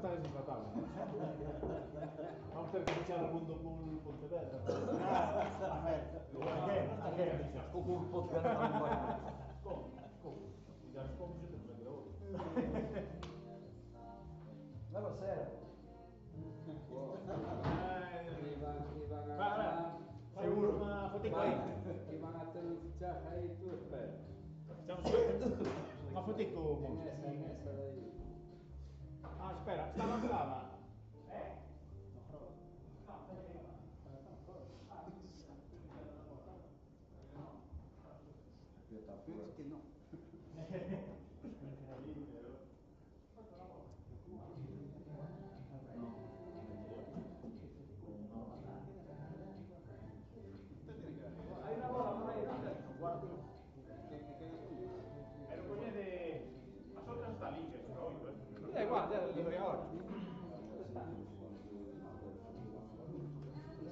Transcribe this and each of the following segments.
está desintratable. Vamos a ter que fechar o mundo con Pontevedra. A ver, a que? O clube pode ganhar não vai. Como? Já nos pomos juntos aqui da outra. Leva a sério. Seguro uma fotico aí. Que van a ter un fichaje ahí, tú espera. Estamos uma fotico, monstro. En esa de ahí. Ah, espera, está na grava. Penso que não. Hai una bola por aí, non? Guardo. Pero coñece... As outras están limpias, pero oito, É igual, já lhe doy agora.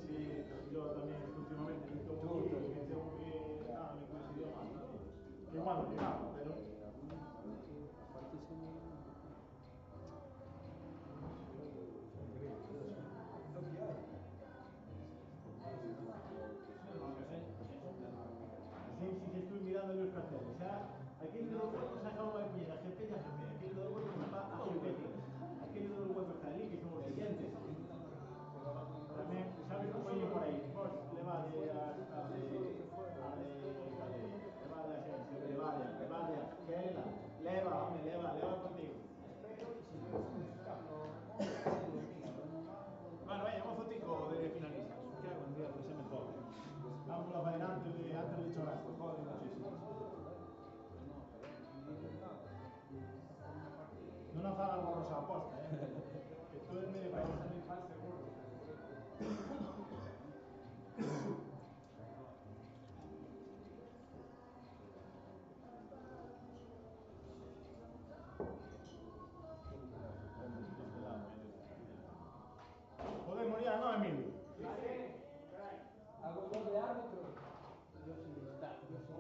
Sí, yo también últimamente he visto mucho y tengo que... Ah, me coincidió más, ¿no? Que igual no llegaba, pero... Aparte se me... Sí, estoy mirando los carteles. O sea, aquello de los huecos ha dejado de poner a GP y a GP. Aquello de los huecos está a GP. Aquello de los huecos está allí, que son los siguientes. También, ¿sabes cómo ir por ahí? Pues le va de a leva contigo. Bueno, venga, un fotico de finalistas. ¿Qué hago? Que se me jode. Vamos a ver antes de chorrasco, joder muchísimo. No nos haga borrosa aposta, que tú eres medio país. Podemos ya, ¿no, Emilio? ¿Hago yo de árbitro? Yo sí, está. Yo sí.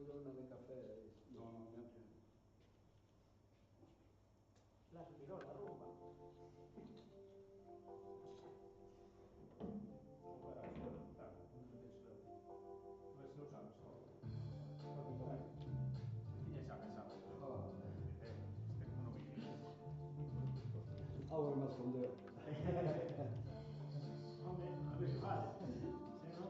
yo una de café ahí. No, no, ya tiene. La tiró la rumba. Ahora me escondeu. Hombre, a ver qué vale. Si no...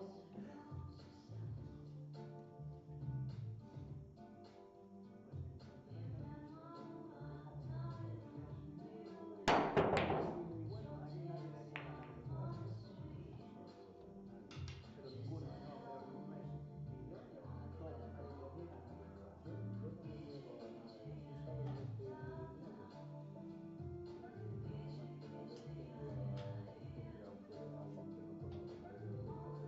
Pero ninguno, no, pero no es ni yo ni Antonio, nadie lo obliga a nadie. Yo no me niego a nada. Tú sabes lo que me niego. Normalmente la vez tengo la costumbre, aunque alguien que no conozco, de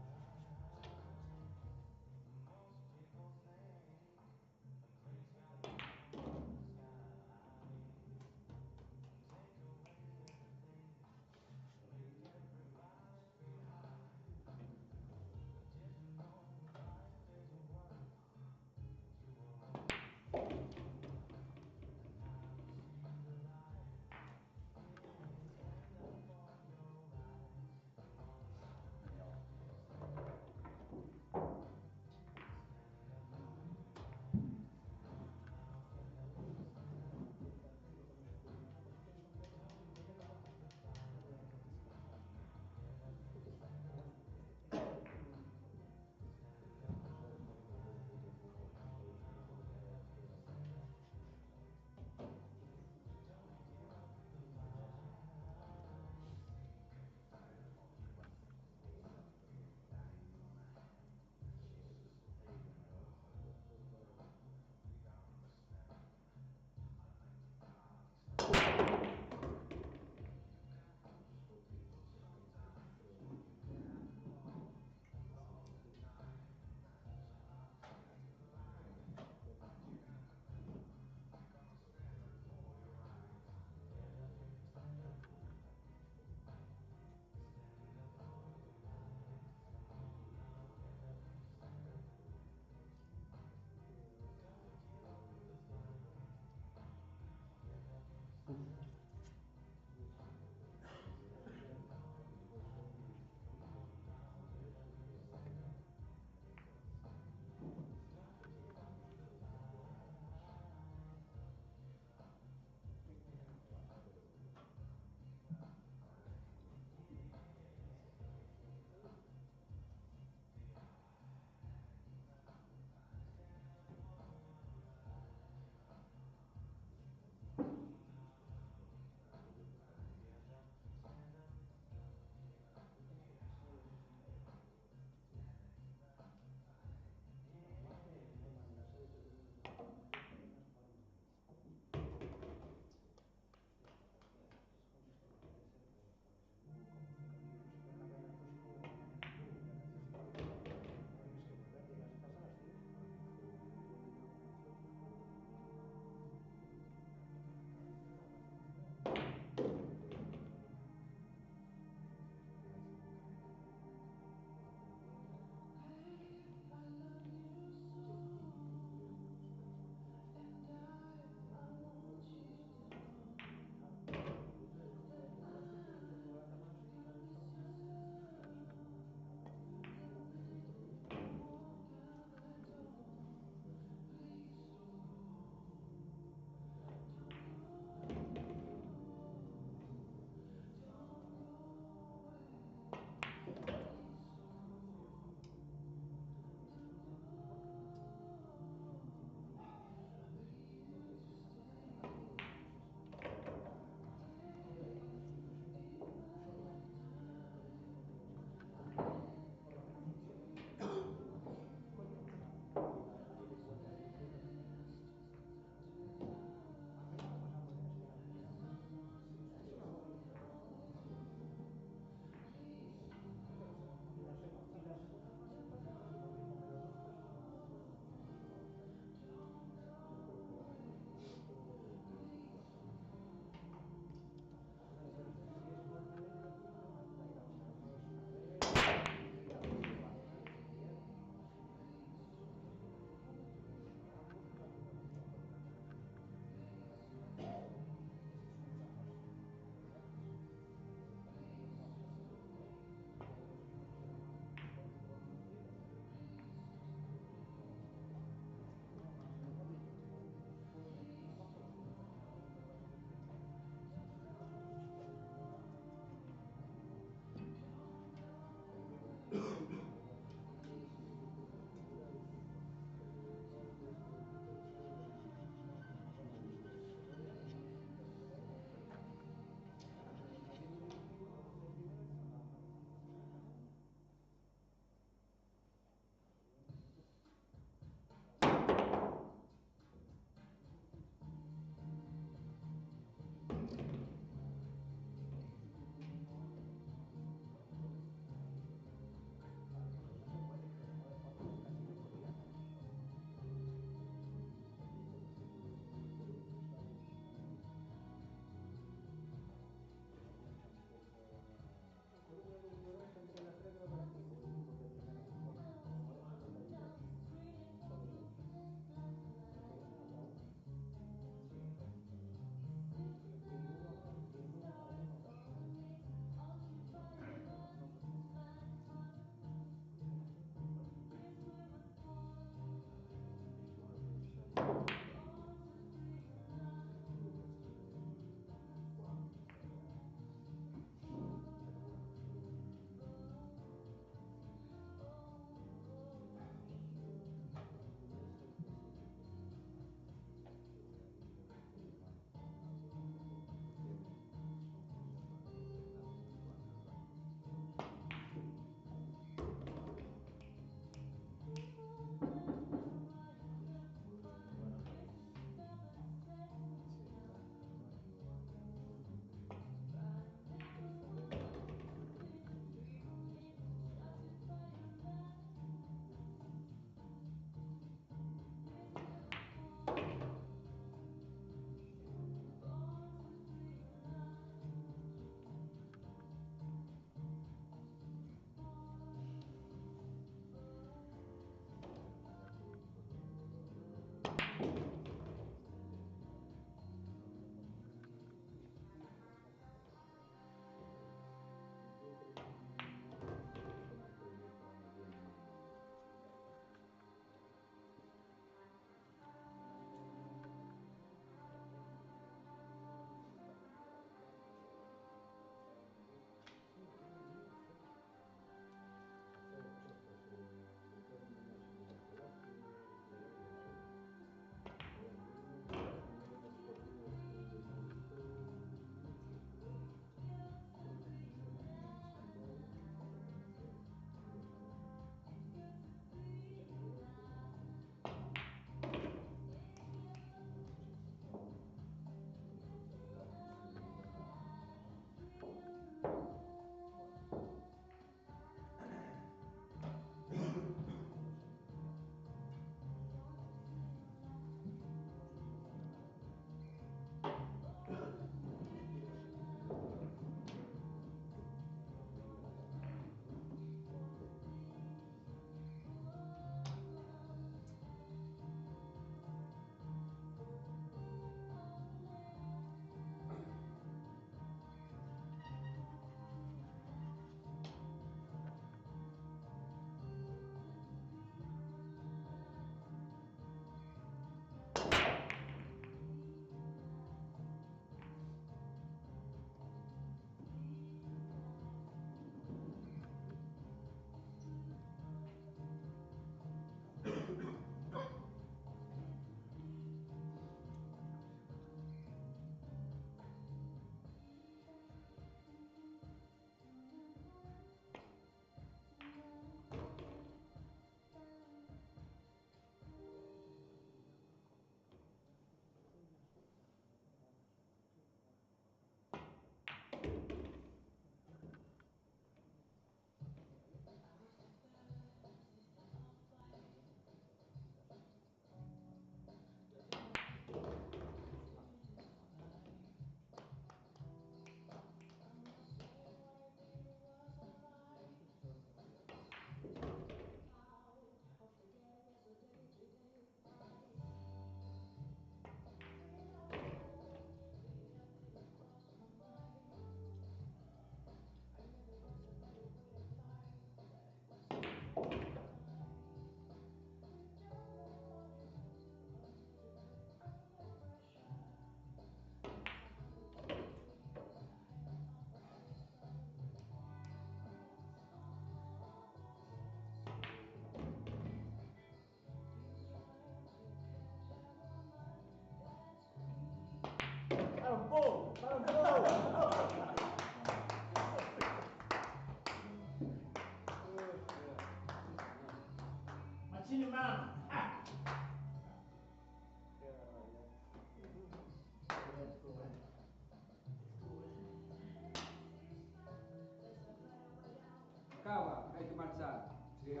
acaba, hay que marchar. Sí, Dios.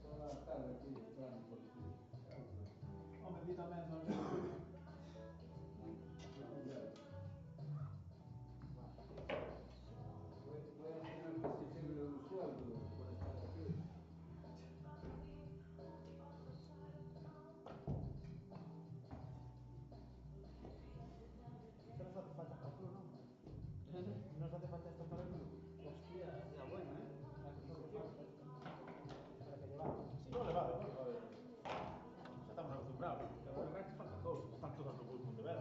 Toda la tarde aquí esperando por ti. Hombre, di tamén non Voy a tener que exigirle un sueldo por estar aquí. Esto nos hace falta para el club, ¿no? Nos hace falta esto para el club. Hostia, ya bueno, ¿eh? La construcción. Para que llevamos. Si non levado, non levado. Xa estamos acostumbrados. Pero de resto faltan cousas. Están todas no grupo de ver.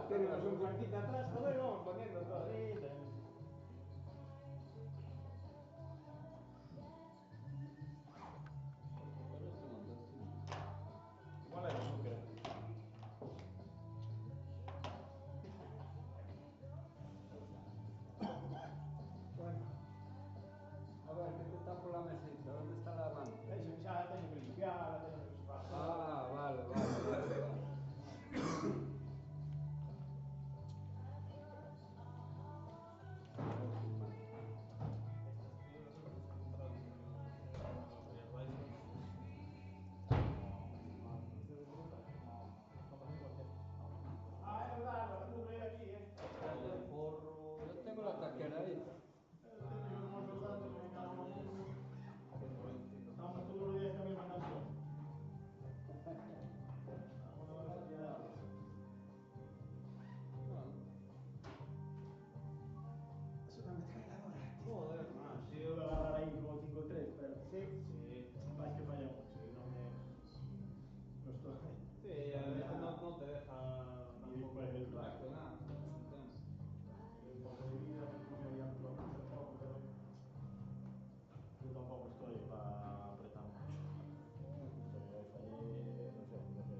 Tenemos un cuartito atrás, joder, vamos poniendo todo. Igual é o que Bueno, A ver, ¿qué te está por la mesita? ¿Dónde está la mano? Eso xa teño que limpiar, teño que pasar. Ah, vale. Ah, é verdade, a cumbre aquí, Porro. Yo tengo la taquera ahí. Estamos todos los días con mi mandación. es una ametralladora. Joder, man. Si yo voy a agarrar ahí como 5-3, pero Sí. sí, vais que falla mucho y no me. No estoy. Sí, a veces no te deja Y tampoco después el reaccionar. Es un tema. Porque de vida no me había mucho poco, pero yo tampoco estoy para apretar mucho. Fallé, no sé.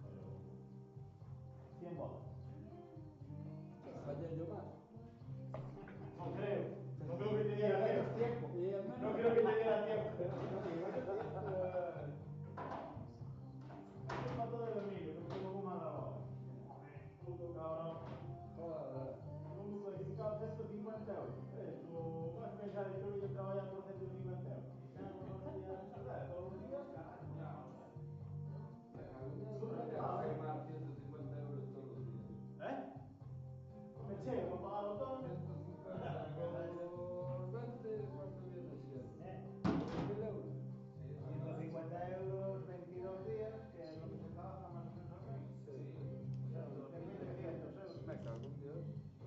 Pero 100 bolas. Fallé yo más. No creo que te diera Menos tiempo. tiempo. Y al No menos. creo que te diera tiempo. Es para todo el Emilio, que me pongo mal ahora. Puto cabrón. Joder. Un codificado 150 euros. Tú vas a pensar que yo voy a trabajar por 150 euros. Todos los días, carajo, ya no sé. Firmar 150 euros todos los días. ¿Eh? Me chego, no pagarlo todo. 150 por 20, ¿cuánto viene siendo? 1000 euros. 150 euros, 22 días, que es lo que se trabaja más o menos al mes. Sí. O sea, 2.300 euros. Me cago en Dios.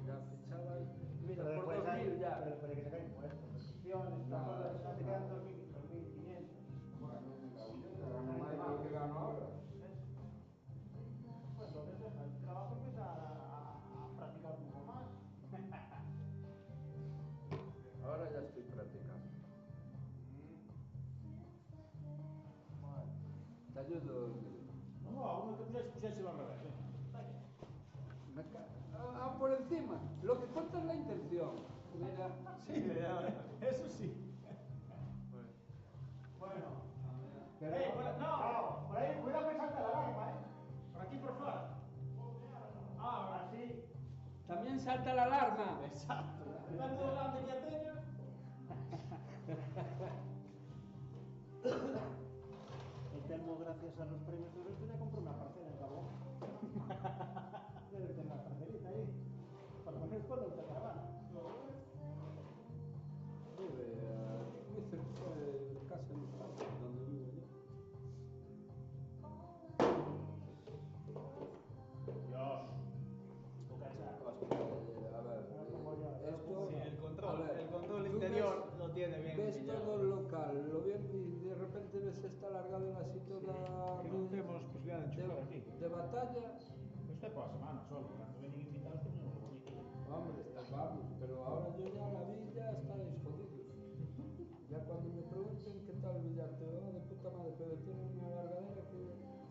Ya fichaba y. Mira, Pero por después 2000 ya. pero después hay que sacar impuestos, suscripciones, Nada, todo, te quedan 2.500. Bueno, me cago en Dios, ya gano más de lo que gano ahora. Pues entonces deja el trabajo y empieza a practicar un poco más. Ahora ya estoy practicando. Te ayudo. No, uno que pusieses al revés. Por encima. Lo que cuenta es la intención. Mira. Sí, eso sí. Bueno. Pero No, por ahí, cuidado que salta la alarma, por aquí por fuera. Ah, Así. También salta la alarma. exacto. Depende do grande que a teña. El Telmo, gracias a los premios de esto, ya compró una parcela en Cabo. Debe tener una parcelita ahí. Por lo menos cuando te caravana. Vive muy cerca de casa de mi padre, donde vivo yo. Dios. O cachar. A ver, esto. Sí, el control, a ver, el control tú interior ves- lo tiene bien Ves pillado. todo el local, lo bien, y de repente ves esta alargadera así toda. Que non temos posibilidade de enchufar aquí. de batalla. Isto é para a semana só, cando veñen invitados teñen un bonito. Hombre, vamos, pero ahora yo ya la vi, ya estáis jodidos. Ya cuando me pregunten qué tal Villarte, oh, de puta madre, pero tiene una largadera que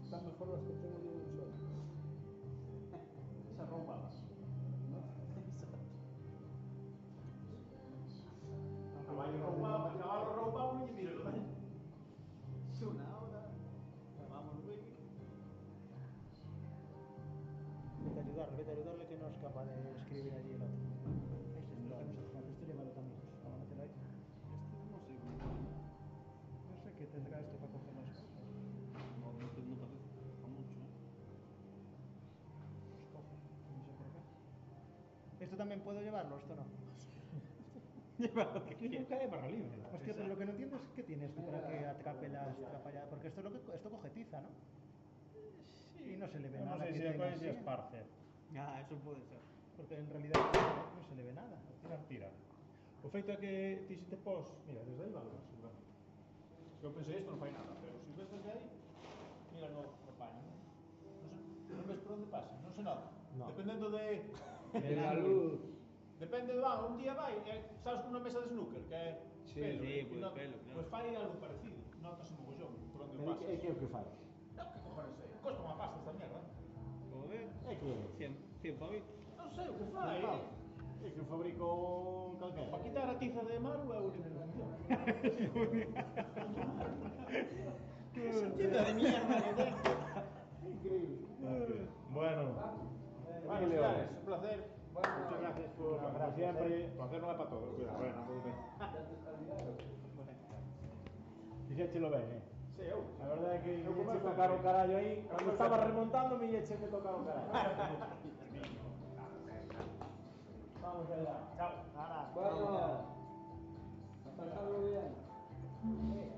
están mejor las que tengo yo en el sol. Esa roupa. Caballo roupado e mira, Es una hora. Vamos, Wiki. Que te ayuda vete a ayudarle que no es capaz de escribir allí el otro. Este es lo que no se hace falta, esto llévalo también, para meterlo ahí. Este no sé cómo. No sé qué tendrá esto para coger las cosas. No parece a mucho, ¿eh? Pues coge, no sé por qué. ¿Esto también puedo llevarlo? ¿Esto no? Lleva lo que Aquí quieras. nunca hay barra libre. Hostia, pero lo que no entiendo es qué tiene esto para que atrape las atrapalladas. Porque esto, esto coge tiza, ¿no? Y no se le ve No nada. sé que si tenga es así. esparce. Ah, eso puede ser. Porque en realidad no se le ve nada. Tira. O feito é que ti se te pos, mira, desde aí vale seguramente. Eu pensei isto non fai nada, pero se ves desde aí, mira no paño. Non ves por onde pasa, non se nota. No. Dependendo de La luz. depende do un día vai, sabes como unha mesa de snooker, que é Sí, pelo, sí, e pues nota- pelo, claro. Pois fai algo parecido, notas un mogollón por onde Pero pasas. é que é o que fai. Non, que cojones sei, costa unha pasta esta mierda. Joder. É que 100 pavitos. Non sei o que fai. é que o fabrico calquera. Para quitar a tiza de Maru é o único que funciona. Tiza de mierda que ten. Increíble. Bueno, Vale, señores, un placer. Muchas gracias por Como siempre, placer non é para todos. Cuidado, bueno, muy bien. Fixéchelo ben, Sí, eu. A verdade é que Eu me comezo tocaron a- carallo aí. Cando estaba remontando, me eche me tocaron carallo. Vamos allá. Chao. Ahora. Bueno, a pasarlo bien.